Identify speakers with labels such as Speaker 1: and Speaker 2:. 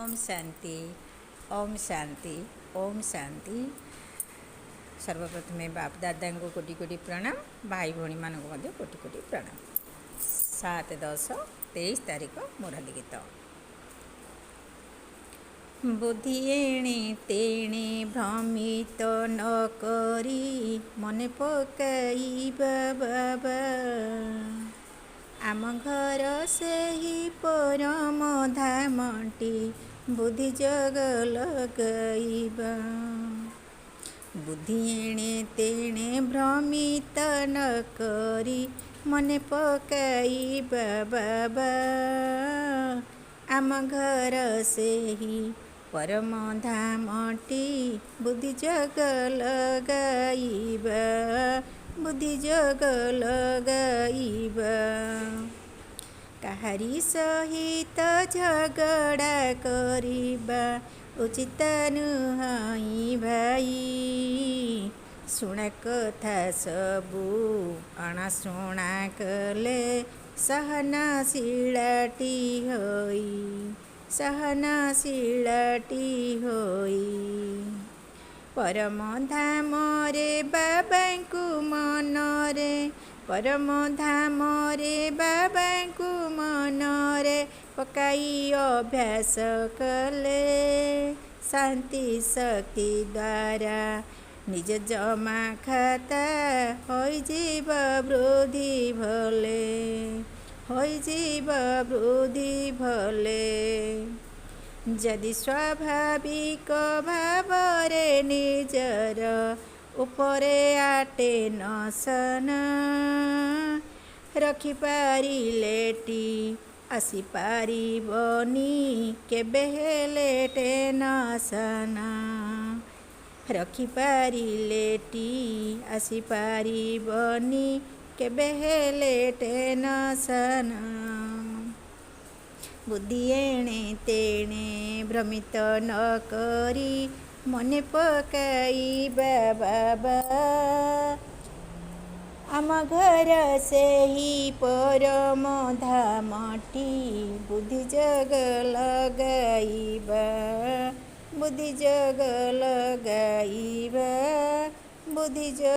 Speaker 1: ओम शांति ओम शांति ओम शांति। सर्वप्रथमे बाप दादा को कोटि कोटि प्रणाम, भाई भौणी मान कोटि कोटि प्रणाम। 7/10/23 तारीख मुरली गीत। बुद्धि एणे तेणे भ्रमित न करी मने पकाइबा बाबा। आम घर से ही परम धामटी बुद्धि जग लगाइबा। बुद्धि एणे तेणे भ्रमित न करी मने पकाइबा बाबा। आम घर से ही परम धामटी बुद्धि जग लगाइबा। बुद्धि जग लगाइबा। काहारी सहित झगड़ा करिबा उचित नुहई भाई। शुणा कथा सबू अणाशुणा कले सहनशीलाटी होई। सहनशीलाटी होई। परम धाम रे बाबा को मन रे। परम धाम रे बाबा को मन रे पकाई अभ्यास कले। शांति शक्ति द्वारा निज जमा खाता होई जीव वृद्धि भले। होई जीव वृद्धि भले। जदि स्वाभाविक भावरे निजर उपरे आटे नसना रखिपारिलेटी आसीपारिबनी केबे हेले टेनसना। रखिपारिलेटी आसीपारिबनी केबे हेले टेनसना। बुद्धि एणे तेणे भ्रमित न करी मने पकाइबा बाबा। आम घर से ही परम धामटी बुद्धि जग लगाइबा। बुद्धि जग लगाइबा। बुद्धि जग